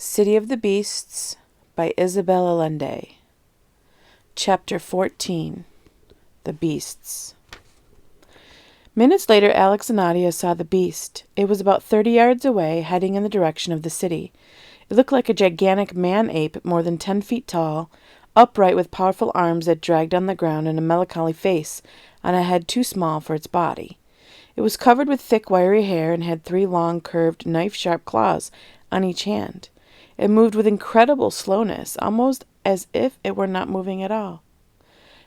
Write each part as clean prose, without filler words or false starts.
City of the Beasts by Isabel Allende. Chapter 14. The Beasts. Minutes later, Alex and Nadia saw the beast. It was about 30 yards away, heading in the direction of the city. It looked like a gigantic man-ape, more than 10 feet tall, upright with powerful arms that dragged on the ground and a melancholy face on a head too small for its body. It was covered with thick, wiry hair and had 3 long, curved, knife-sharp claws on each hand. It moved with incredible slowness, almost as if it were not moving at all.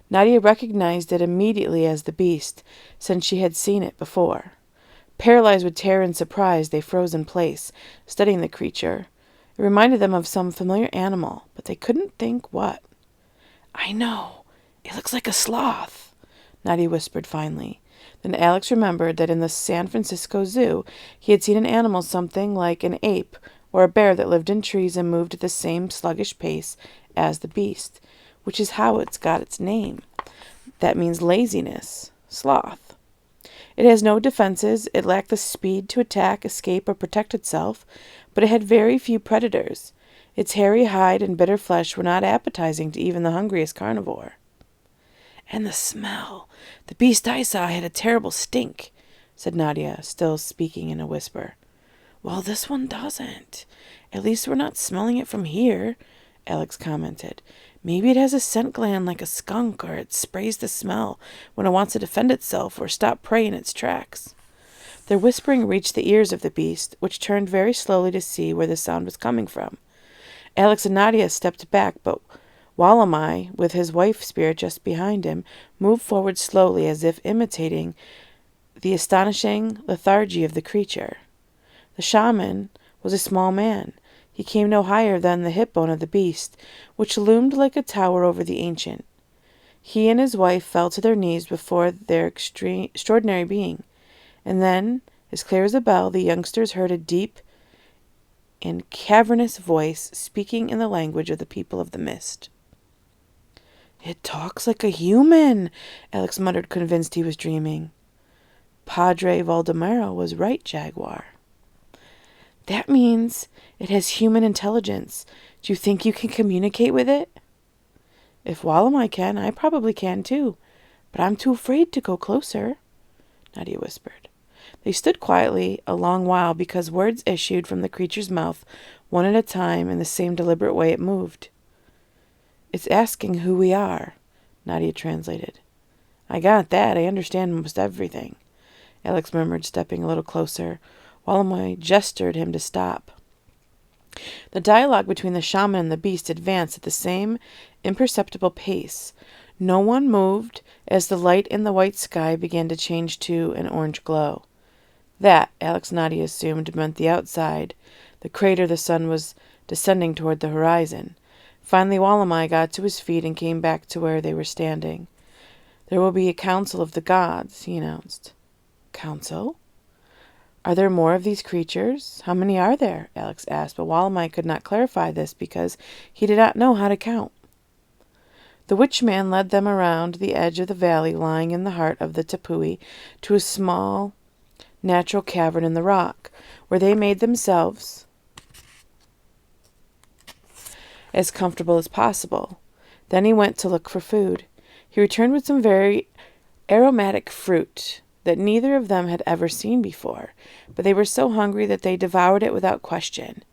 Nadia recognized it immediately as the beast, since she had seen it before. Paralyzed with terror and surprise, they froze in place, studying the creature. It reminded them of some familiar animal, but they couldn't think what. "I know. It looks like a sloth," Nadia whispered finally. Then Alex remembered that in the San Francisco Zoo he had seen an animal something like an ape or a bear that lived in trees and moved at the same sluggish pace as the beast, which is how it's got its name. That means laziness, sloth. It has no defenses, it lacked the speed to attack, escape, or protect itself, but it had very few predators. Its hairy hide and bitter flesh were not appetizing to even the hungriest carnivore. "And the smell. The beast I saw had a terrible stink," said Nadia, still speaking in a whisper. "Well, this one doesn't. At least we're not smelling it from here," Alex commented. "Maybe it has a scent gland like a skunk, or it sprays the smell when it wants to defend itself or stop prey in its tracks." Their whispering reached the ears of the beast, which turned very slowly to see where the sound was coming from. Alex and Nadia stepped back, but Walamai, with his wife spirit just behind him, moved forward slowly as if imitating the astonishing lethargy of the creature. The shaman was a small man. He came no higher than the hip bone of the beast, which loomed like a tower over the ancient. He and his wife fell to their knees before their extraordinary being, and then, as clear as a bell, the youngsters heard a deep and cavernous voice speaking in the language of the people of the mist. "It talks like a human," Alex muttered, convinced he was dreaming. "Padre Valdemaro was right, Jaguar." "That means it has human intelligence. Do you think you can communicate with it?" "If Walamai can, I probably can too. But I'm too afraid to go closer," Nadia whispered. They stood quietly a long while because words issued from the creature's mouth one at a time in the same deliberate way it moved. "It's asking who we are," Nadia translated. "I got that. I understand most everything," Alex murmured, stepping a little closer. Walamai gestured him to stop. The dialogue between the shaman and the beast advanced at the same imperceptible pace. No one moved as the light in the white sky began to change to an orange glow. That, Alex and Nadia assumed, meant the outside, the crater the sun was descending toward the horizon. Finally, Walamai got to his feet and came back to where they were standing. "There will be a council of the gods," he announced. "Council? Are there more of these creatures? How many are there?" Alex asked, but Walamai could not clarify this because he did not know how to count. The witch man led them around the edge of the valley lying in the heart of the Tepui to a small natural cavern in the rock, where they made themselves as comfortable as possible. Then he went to look for food. He returned with some very aromatic fruit that neither of them had ever seen before, but they were so hungry that they devoured it without question.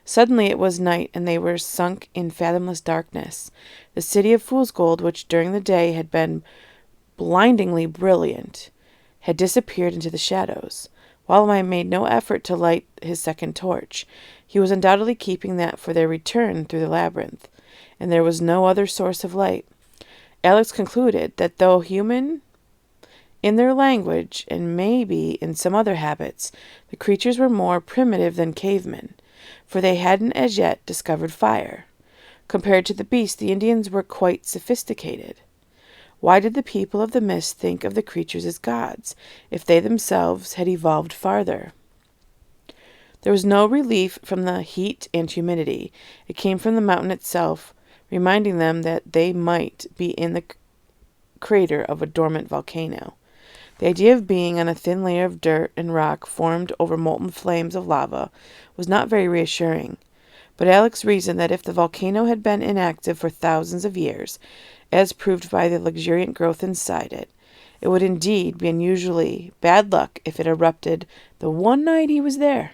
Suddenly it was night, and they were sunk in fathomless darkness. The city of Fool's Gold, which during the day had been blindingly brilliant, had disappeared into the shadows. Walamai made no effort to light his second torch. He was undoubtedly keeping that for their return through the labyrinth, and there was no other source of light. Alex concluded that though human in their language, and maybe in some other habits, the creatures were more primitive than cavemen, for they hadn't as yet discovered fire. Compared to the beast, the Indians were quite sophisticated. Why did the people of the mist think of the creatures as gods, if they themselves had evolved farther? There was no relief from the heat and humidity. It came from the mountain itself, reminding them that they might be in the crater of a dormant volcano. The idea of being on a thin layer of dirt and rock formed over molten flames of lava was not very reassuring, but Alex reasoned that if the volcano had been inactive for thousands of years, as proved by the luxuriant growth inside it, it would indeed be unusually bad luck if it erupted the one night he was there.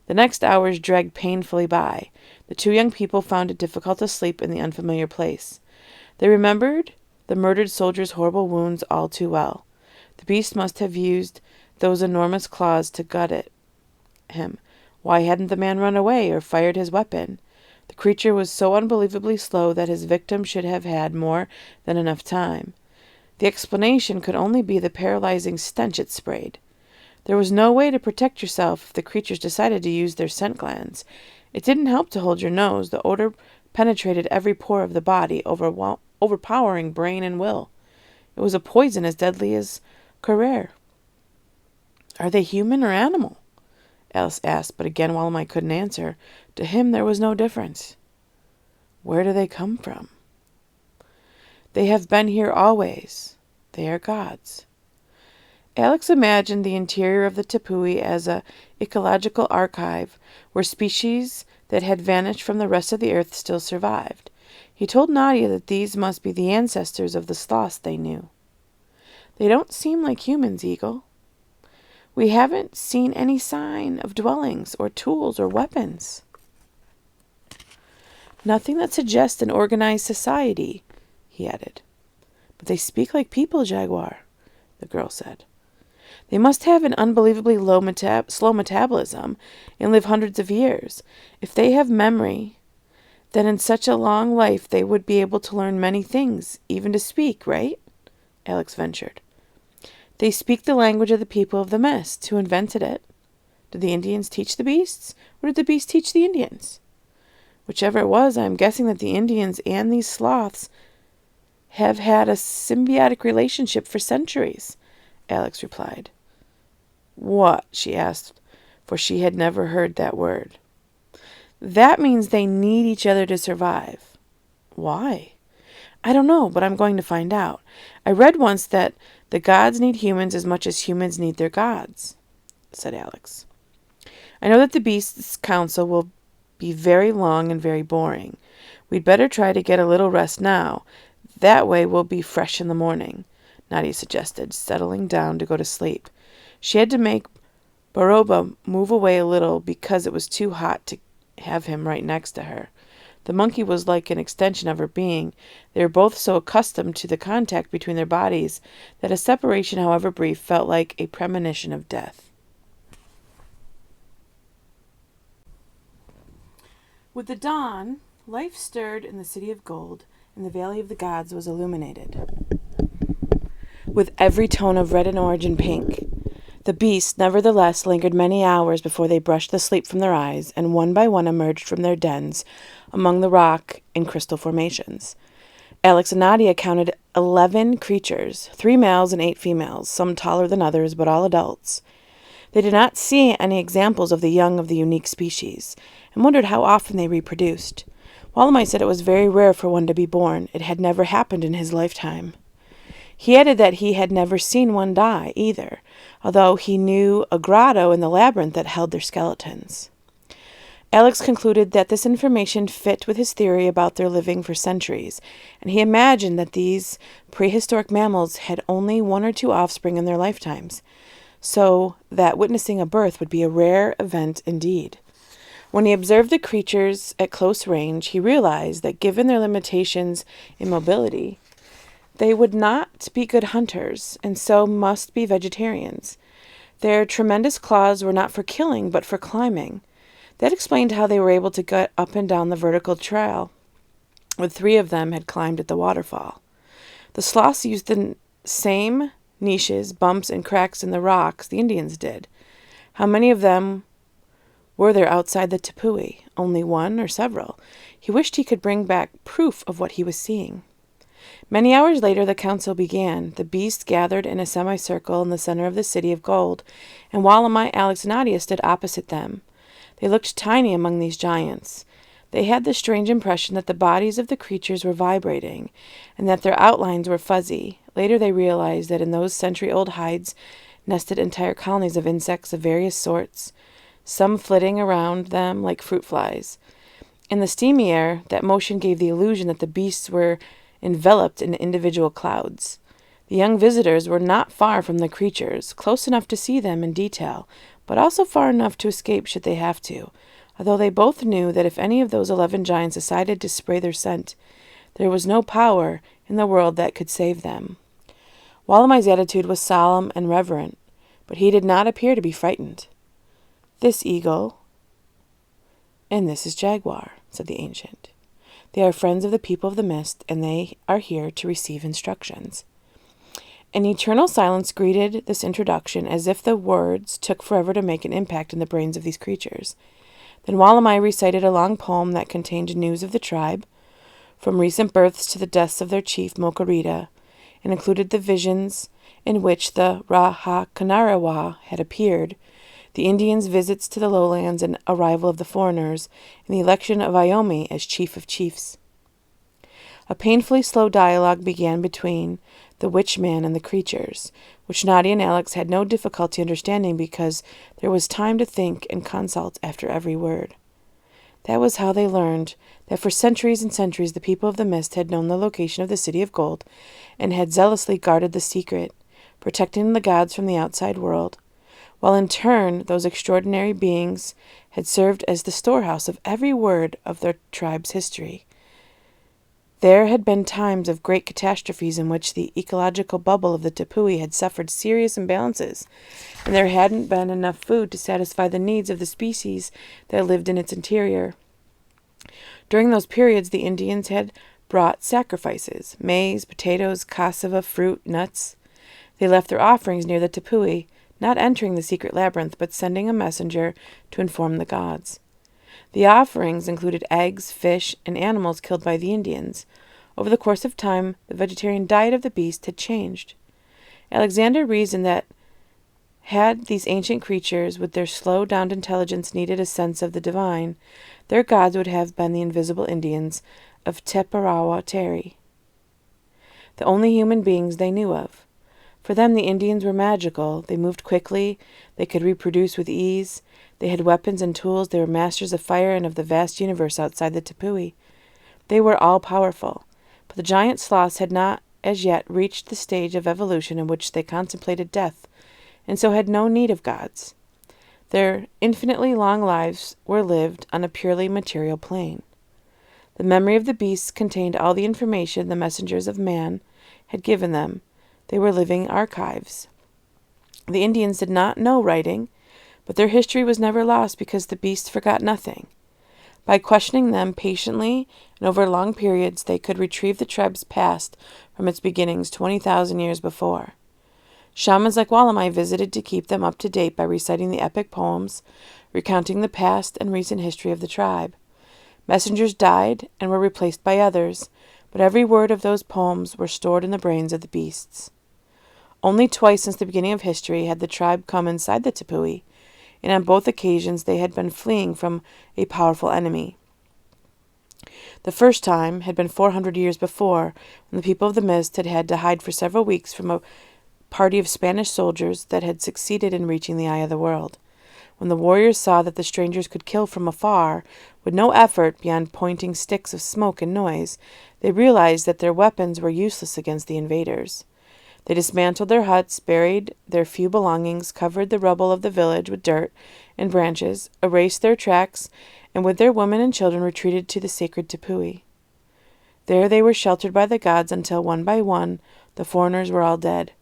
The next hours dragged painfully by. The two young people found it difficult to sleep in the unfamiliar place. They remembered the murdered soldier's horrible wounds all too well. The beast must have used those enormous claws to gut him. Why hadn't the man run away or fired his weapon? The creature was so unbelievably slow that his victim should have had more than enough time. The explanation could only be the paralyzing stench it sprayed. There was no way to protect yourself if the creatures decided to use their scent glands. It didn't help to hold your nose. The odor penetrated every pore of the body, overpowering brain and will. It was a poison as deadly as carer. "Are they human or animal?" Alice asked, but again Wallenmeyer couldn't answer. To him there was no difference. "Where do they come from?" "They have been here always. They are gods." Alex imagined the interior of the Tepui as a ecological archive where species that had vanished from the rest of the earth still survived. He told Nadia that these must be the ancestors of the sloths they knew. "They don't seem like humans, Eagle. We haven't seen any sign of dwellings or tools or weapons. Nothing that suggests an organized society," he added. "But they speak like people, Jaguar," the girl said. "They must have an unbelievably slow metabolism and live hundreds of years. If they have memory, then in such a long life they would be able to learn many things, even to speak, right?" Alex ventured. "They speak the language of the people of the mist, who invented it. Did the Indians teach the beasts, or did the beasts teach the Indians?" "Whichever it was, I'm guessing that the Indians and these sloths have had a symbiotic relationship for centuries," Alex replied. "What?" she asked, for she had never heard that word. "That means they need each other to survive." "Why?" "I don't know, but I'm going to find out. I read once that the gods need humans as much as humans need their gods," said Alex. "I know that the Beasts' Council will be very long and very boring. We'd better try to get a little rest now. That way we'll be fresh in the morning," Nadia suggested, settling down to go to sleep. She had to make Baroba move away a little because it was too hot to have him right next to her. The monkey was like an extension of her being. They were both so accustomed to the contact between their bodies that a separation, however brief, felt like a premonition of death. With the dawn, life stirred in the city of gold, and the valley of the gods was illuminated with every tone of red and orange and pink. The beasts, nevertheless, lingered many hours before they brushed the sleep from their eyes, and one by one emerged from their dens among the rock and crystal formations. Alex and Nadia counted 11 creatures, 3 males and 8 females, some taller than others, but all adults. They did not see any examples of the young of the unique species, and wondered how often they reproduced. Wallenmeyer said it was very rare for one to be born. It had never happened in his lifetime. He added that he had never seen one die, either, although he knew a grotto in the labyrinth that held their skeletons. Alex concluded that this information fit with his theory about their living for centuries, and he imagined that these prehistoric mammals had only 1 or 2 offspring in their lifetimes, so that witnessing a birth would be a rare event indeed. When he observed the creatures at close range, he realized that given their limitations in mobility, they would not be good hunters, and so must be vegetarians. Their tremendous claws were not for killing, but for climbing. That explained how they were able to get up and down the vertical trail, when 3 of them had climbed at the waterfall. The sloths used the same niches, bumps, and cracks in the rocks the Indians did. How many of them were there outside the Tepui? Only 1 or several? He wished he could bring back proof of what he was seeing. Many hours later the council began. The beasts gathered in a semicircle in the center of the city of gold, and Wallenmeyer, Alex, and Nadia stood opposite them. They looked tiny among these giants. They had the strange impression that the bodies of the creatures were vibrating, and that their outlines were fuzzy. Later they realized that in those century-old hides nested entire colonies of insects of various sorts, some flitting around them like fruit flies. In the steamy air, that motion gave the illusion that the beasts were enveloped in individual clouds. The young visitors were not far from the creatures, close enough to see them in detail, but also far enough to escape should they have to, although they both knew that if any of those 11 giants decided to spray their scent, there was no power in the world that could save them. Wallamai's attitude was solemn and reverent, but he did not appear to be frightened. "This eagle, and this is jaguar," said the ancient. "They are friends of the people of the mist, and they are here to receive instructions." An eternal silence greeted this introduction, as if the words took forever to make an impact in the brains of these creatures. Then Wallamai recited a long poem that contained news of the tribe, from recent births to the deaths of their chief, Mokarita, and included the visions in which the Ra-ha-Kanarawa had appeared, the Indians' visits to the lowlands and arrival of the foreigners, and the election of Iomi as chief of chiefs. A painfully slow dialogue began between the witch-man and the creatures, which Nadia and Alex had no difficulty understanding because there was time to think and consult after every word. That was how they learned that for centuries and centuries the people of the mist had known the location of the city of gold and had zealously guarded the secret, protecting the gods from the outside world, while in turn those extraordinary beings had served as the storehouse of every word of their tribe's history. There had been times of great catastrophes in which the ecological bubble of the Tepui had suffered serious imbalances, and there hadn't been enough food to satisfy the needs of the species that lived in its interior. During those periods, the Indians had brought sacrifices: maize, potatoes, cassava, fruit, nuts. They left their offerings near the Tepui, not entering the secret labyrinth, but sending a messenger to inform the gods. The offerings included eggs, fish, and animals killed by the Indians. Over the course of time, the vegetarian diet of the beast had changed. Alexander reasoned that had these ancient creatures, with their slow-downed intelligence, needed a sense of the divine, their gods would have been the invisible Indians of Teparawa Teri, the only human beings they knew of. For them, the Indians were magical. They moved quickly. They could reproduce with ease. They had weapons and tools. They were masters of fire and of the vast universe outside the Tepui. They were all-powerful. But the giant sloths had not as yet reached the stage of evolution in which they contemplated death, and so had no need of gods. Their infinitely long lives were lived on a purely material plane. The memory of the beasts contained all the information the messengers of man had given them. They were living archives. The Indians did not know writing, but their history was never lost because the beasts forgot nothing. By questioning them patiently and over long periods, they could retrieve the tribe's past from its beginnings 20,000 years before. Shamans like Wallamai visited to keep them up to date by reciting the epic poems, recounting the past and recent history of the tribe. Messengers died and were replaced by others, but every word of those poems were stored in the brains of the beasts. Only twice since the beginning of history had the tribe come inside the Tepui, and on both occasions they had been fleeing from a powerful enemy. The first time had been 400 years before, when the people of the mist had had to hide for several weeks from a party of Spanish soldiers that had succeeded in reaching the eye of the world. When the warriors saw that the strangers could kill from afar, with no effort beyond pointing sticks of smoke and noise, they realized that their weapons were useless against the invaders. They dismantled their huts, buried their few belongings, covered the rubble of the village with dirt and branches, erased their tracks, and with their women and children retreated to the sacred Tepui. There they were sheltered by the gods until one by one the foreigners were all dead.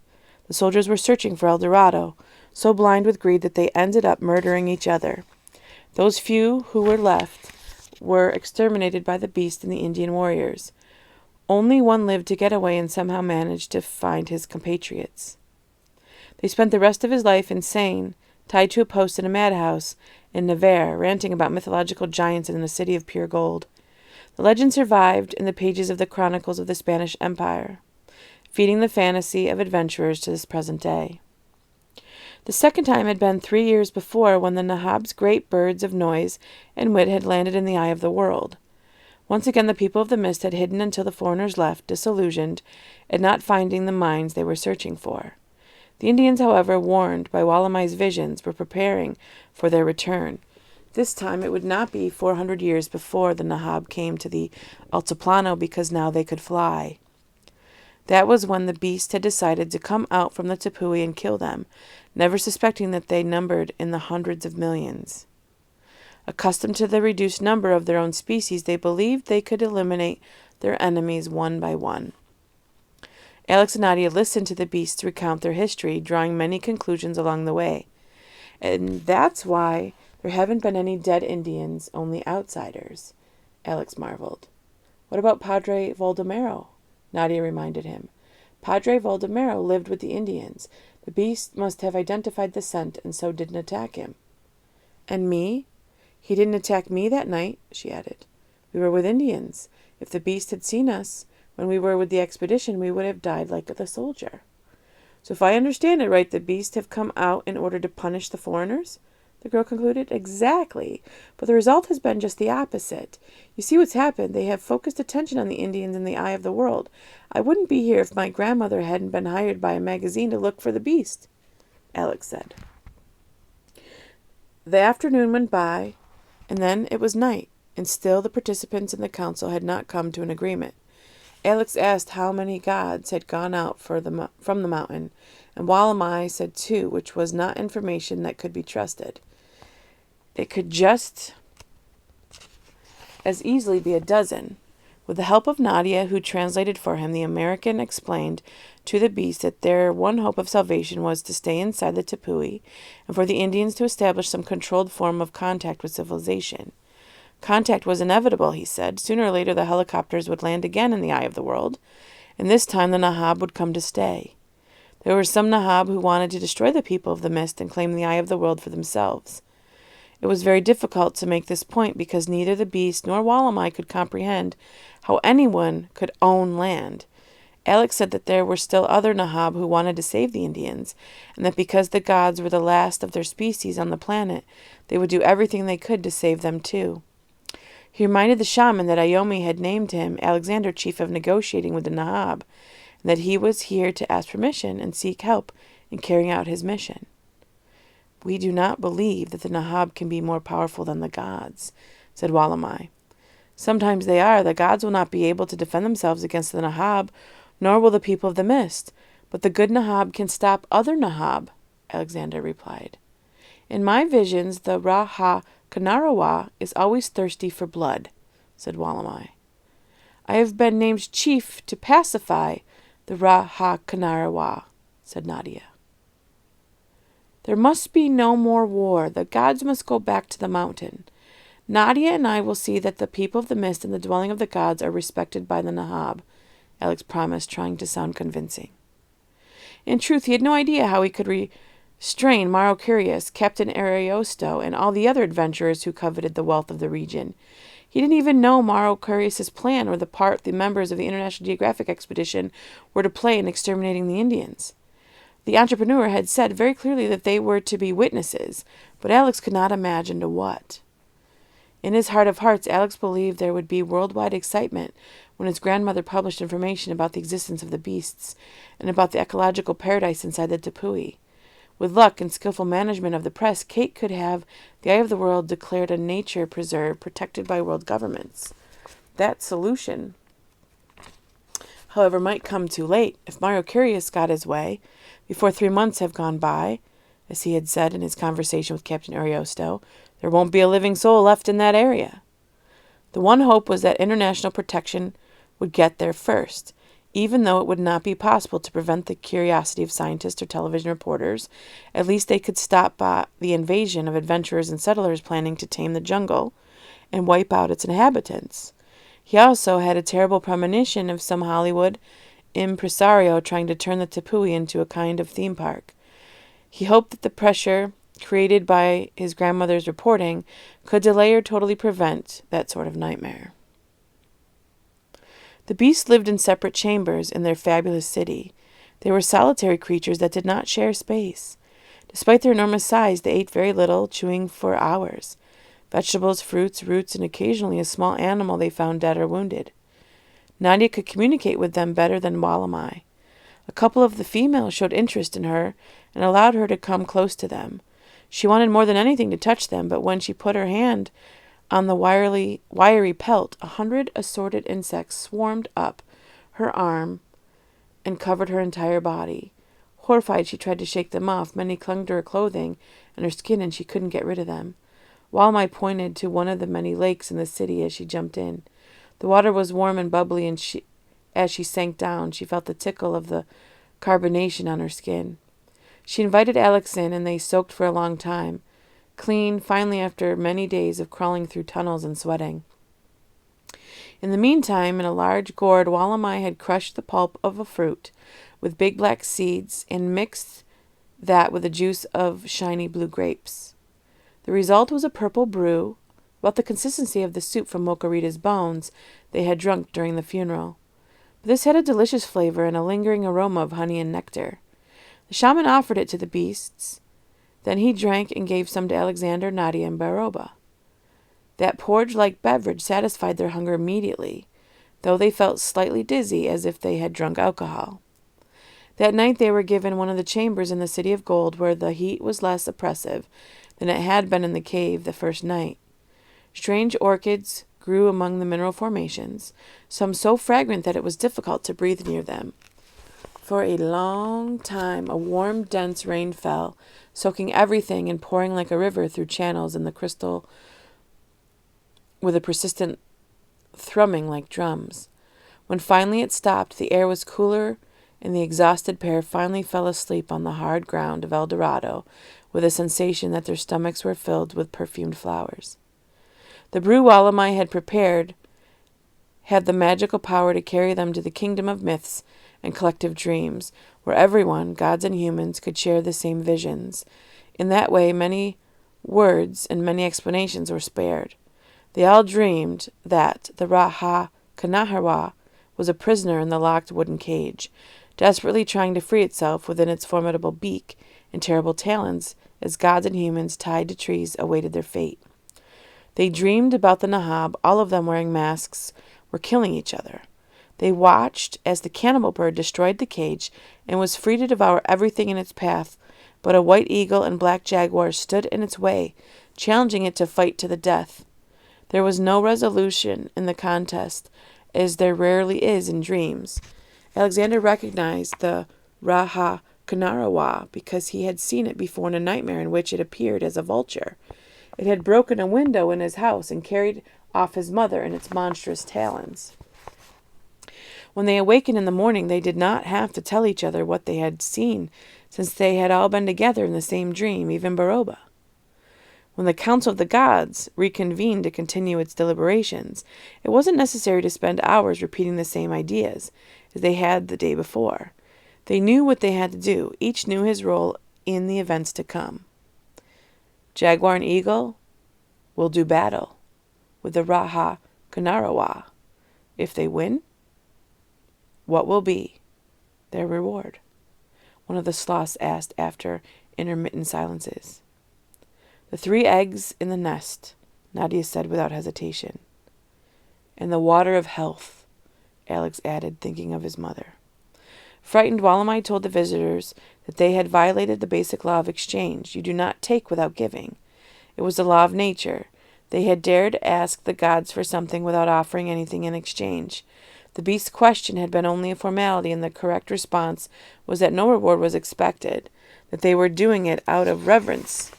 The soldiers were searching for El Dorado, so blind with greed that they ended up murdering each other. Those few who were left were exterminated by the beast and the Indian warriors. Only one lived to get away and somehow managed to find his compatriots. They spent the rest of his life insane, tied to a post in a madhouse in Navarre, ranting about mythological giants in a city of pure gold. The legend survived in the pages of the chronicles of the Spanish Empire, feeding the fantasy of adventurers to this present day. The second time had been 3 years before, when the Nahab's great birds of noise and wit had landed in the eye of the world. Once again the people of the mist had hidden until the foreigners left, disillusioned, and not finding the mines they were searching for. The Indians, however, warned by Wallamai's visions, were preparing for their return. This time it would not be 400 years before the Nahab came to the Altiplano, because now they could fly. That was when the beast had decided to come out from the Tepui and kill them, never suspecting that they numbered in the hundreds of millions. Accustomed to the reduced number of their own species, they believed they could eliminate their enemies one by one. Alex and Nadia listened to the beasts recount their history, drawing many conclusions along the way. And that's why there haven't been any dead Indians, only outsiders, Alex marveled. What about Padre Valdomero? Nadia reminded him. Padre Valdomero lived with the Indians. The beast must have identified the scent and so didn't attack him. And me? He didn't attack me that night, she added. We were with Indians. If the beast had seen us when we were with the expedition, we would have died like the soldier. So if I understand it right, the beasts have come out in order to punish the foreigners? The girl concluded. Exactly. But the result has been just the opposite. You see what's happened? They have focused attention on the Indians in the eye of the world. I wouldn't be here if my grandmother hadn't been hired by a magazine to look for the beast, Alex said. The afternoon went by, and then it was night, and still the participants in the council had not come to an agreement. Alex asked how many gods had gone out from the mountain, and Walamai said 2, which was not information that could be trusted. It could just as easily be a dozen. With the help of Nadia, who translated for him, the American explained to the beast that their one hope of salvation was to stay inside the Tepui, and for the Indians to establish some controlled form of contact with civilization. Contact was inevitable, he said. Sooner or later the helicopters would land again in the eye of the world, and this time the Nahab would come to stay. There were some Nahab who wanted to destroy the people of the mist and claim the eye of the world for themselves. It was very difficult to make this point because neither the beast nor Walamai could comprehend how anyone could own land. Alex said that there were still other Nahab who wanted to save the Indians, and that because the gods were the last of their species on the planet, they would do everything they could to save them too. He reminded the shaman that Ayomi had named him Alexander chief of negotiating with the Nahab, and that he was here to ask permission and seek help in carrying out his mission. We do not believe that the Nahab can be more powerful than the gods, said Walamai. Sometimes they are. The gods will not be able to defend themselves against the Nahab, nor will the people of the mist. But the good Nahab can stop other Nahab, Alexander replied. In my visions, the Raha Kanarawa is always thirsty for blood, said Walamai. I have been named chief to pacify the Raha Kanarawa, said Nadia. There must be no more war. The gods must go back to the mountain. Nadia and I will see that the people of the mist and the dwelling of the gods are respected by the Nahab, Alex promised, trying to sound convincing. In truth, he had no idea how he could restrain Mauro Curious, Captain Ariosto, and all the other adventurers who coveted the wealth of the region. He didn't even know Mauro Curious's plan or the part the members of the International Geographic Expedition were to play in exterminating the Indians. The entrepreneur had said very clearly that they were to be witnesses, but Alex could not imagine to what. In his heart of hearts, Alex believed there would be worldwide excitement when his grandmother published information about the existence of the beasts and about the ecological paradise inside the Tepui. With luck and skillful management of the press, Kate could have the eye of the world declared a nature preserve protected by world governments. That solution, however, might come too late. If Mario Curious got his way, before 3 months have gone by, as he had said in his conversation with Captain Ariosto, there won't be a living soul left in that area. The one hope was that international protection would get there first. Even though it would not be possible to prevent the curiosity of scientists or television reporters, at least they could stop the invasion of adventurers and settlers planning to tame the jungle and wipe out its inhabitants. He also had a terrible premonition of some Hollywood impresario trying to turn the Tepui into a kind of theme park. He hoped that the pressure created by his grandmother's reporting could delay or totally prevent that sort of nightmare. The beasts lived in separate chambers in their fabulous city. They were solitary creatures that did not share space. Despite their enormous size, they ate very little, chewing for hours. Vegetables, fruits, roots, and occasionally a small animal they found dead or wounded. Nadia could communicate with them better than Walamai. A couple of the females showed interest in her and allowed her to come close to them. She wanted more than anything to touch them, but when she put her hand on the wiry pelt, 100 assorted insects swarmed up her arm and covered her entire body. Horrified, she tried to shake them off. Many clung to her clothing and her skin, and she couldn't get rid of them. Walmai pointed to one of the many lakes in the city as she jumped in. The water was warm and bubbly, and as she sank down, she felt the tickle of the carbonation on her skin. She invited Alex in, and they soaked for a long time, clean, finally, after many days of crawling through tunnels and sweating. In the meantime, in a large gourd, Wallamai had crushed the pulp of a fruit with big black seeds and mixed that with the juice of shiny blue grapes. The result was a purple brew, about the consistency of the soup from Mokarita's bones they had drunk during the funeral. But this had a delicious flavor and a lingering aroma of honey and nectar. The shaman offered it to the beasts. Then he drank and gave some to Alexander, Nadia, and Baroba. That porridge-like beverage satisfied their hunger immediately, though they felt slightly dizzy as if they had drunk alcohol. That night they were given one of the chambers in the City of Gold, where the heat was less oppressive than it had been in the cave the first night. Strange orchids grew among the mineral formations, some so fragrant that it was difficult to breathe near them. For a long time a warm, dense rain fell, soaking everything and pouring like a river through channels in the crystal with a persistent thrumming like drums. When finally it stopped, the air was cooler, and the exhausted pair finally fell asleep on the hard ground of El Dorado with a sensation that their stomachs were filled with perfumed flowers. The brew Wallamai had prepared had the magical power to carry them to the kingdom of myths and collective dreams, where everyone, gods and humans, could share the same visions. In that way, many words and many explanations were spared. They all dreamed that the Raha Kanaharwa was a prisoner in the locked wooden cage, desperately trying to free itself within its formidable beak and terrible talons, as gods and humans tied to trees awaited their fate. They dreamed about the Nahab, all of them wearing masks, were killing each other. They watched as the cannibal bird destroyed the cage and was free to devour everything in its path, but a white eagle and black jaguar stood in its way, challenging it to fight to the death. There was no resolution in the contest, as there rarely is in dreams. Alexander recognized the Raha Kanarawa because he had seen it before in a nightmare in which it appeared as a vulture. It had broken a window in his house and carried off his mother in its monstrous talons. When they awakened in the morning, they did not have to tell each other what they had seen, since they had all been together in the same dream, even Baroba. When the Council of the Gods reconvened to continue its deliberations, it wasn't necessary to spend hours repeating the same ideas as they had the day before. They knew what they had to do. Each knew his role in the events to come. Jaguar and Eagle will do battle with the Raha Kanarawa. If they win, what will be their reward? One of the sloths asked after intermittent silences. The 3 eggs in the nest, Nadia said without hesitation. And the water of health, Alex added, thinking of his mother. Frightened, Wallamai told the visitors that they had violated the basic law of exchange. You do not take without giving. It was the law of nature. They had dared ask the gods for something without offering anything in exchange. The beast's question had been only a formality, and the correct response was that no reward was expected, that they were doing it out of reverence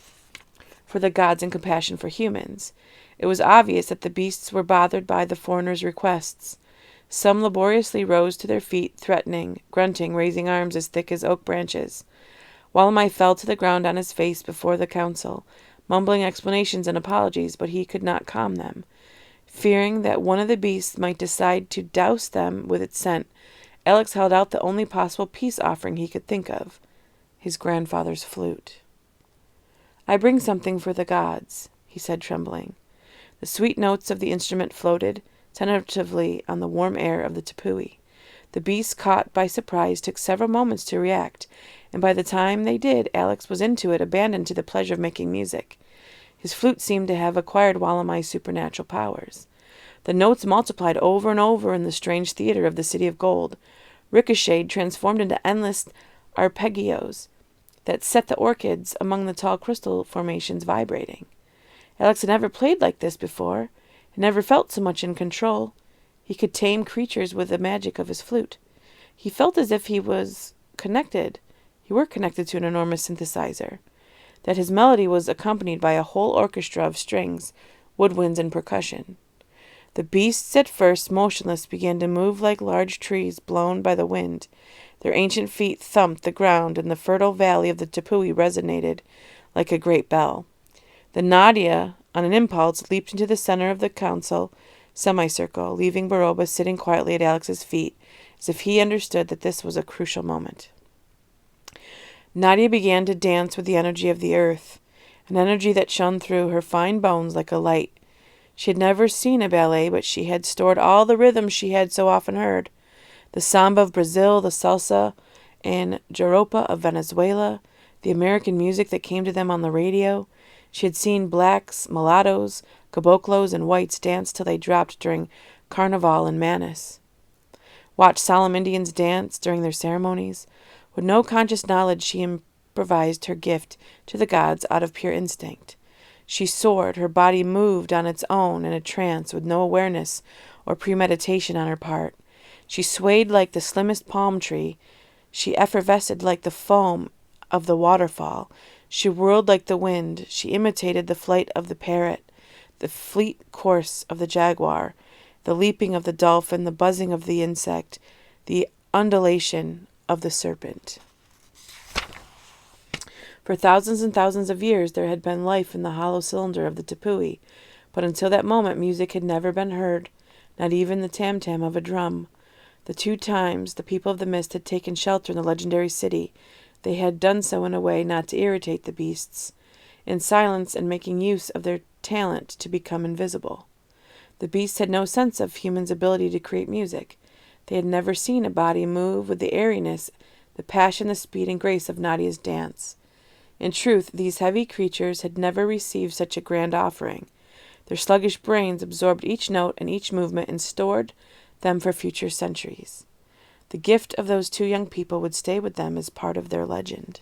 for the gods and compassion for humans. It was obvious that the beasts were bothered by the foreigners' requests. Some laboriously rose to their feet, threatening, grunting, raising arms as thick as oak branches. Wallamai fell to the ground on his face before the council, mumbling explanations and apologies, but he could not calm them. Fearing that one of the beasts might decide to douse them with its scent, Alex held out the only possible peace offering he could think of, his grandfather's flute. I bring something for the gods, he said, trembling. The sweet notes of the instrument floated tentatively on the warm air of the tepui. The beast, caught by surprise, took several moments to react, and by the time they did, Alex was into it, abandoned to the pleasure of making music. His flute seemed to have acquired Wallamai's supernatural powers. The notes multiplied over and over in the strange theater of the City of Gold, ricocheted, transformed into endless arpeggios. that set the orchids among the tall crystal formations vibrating. Alex had never played like this before, and never felt so much in control. He could tame creatures with the magic of his flute. He felt as if he were connected to an enormous synthesizer, that his melody was accompanied by a whole orchestra of strings, woodwinds, and percussion. The beasts, at first motionless, began to move like large trees blown by the wind. Their ancient feet thumped the ground, and the fertile valley of the Tepui resonated like a great bell. Then Nadia, on an impulse, leaped into the center of the council semicircle, leaving Baroba sitting quietly at Alex's feet, as if he understood that this was a crucial moment. Nadia began to dance with the energy of the earth, an energy that shone through her fine bones like a light. She had never seen a ballet, but she had stored all the rhythms she had so often heard. The samba of Brazil, the salsa and joropa of Venezuela, the American music that came to them on the radio. She had seen blacks, mulattoes, caboclos, and whites dance till they dropped during Carnival in Manus. Watched solemn Indians dance during their ceremonies. With no conscious knowledge, she improvised her gift to the gods out of pure instinct. She soared, her body moved on its own in a trance with no awareness or premeditation on her part. She swayed like the slimmest palm tree. She effervesced like the foam of the waterfall. She whirled like the wind. She imitated the flight of the parrot, the fleet course of the jaguar, the leaping of the dolphin, the buzzing of the insect, the undulation of the serpent. For thousands and thousands of years there had been life in the hollow cylinder of the Tepui, but until that moment music had never been heard, not even the tam-tam of a drum. The 2 times the people of the mist had taken shelter in the legendary city, they had done so in a way not to irritate the beasts, in silence and making use of their talent to become invisible. The beasts had no sense of humans' ability to create music. They had never seen a body move with the airiness, the passion, the speed, and grace of Nadia's dance. In truth, these heavy creatures had never received such a grand offering. Their sluggish brains absorbed each note and each movement and stored them for future centuries. The gift of those 2 young people would stay with them as part of their legend.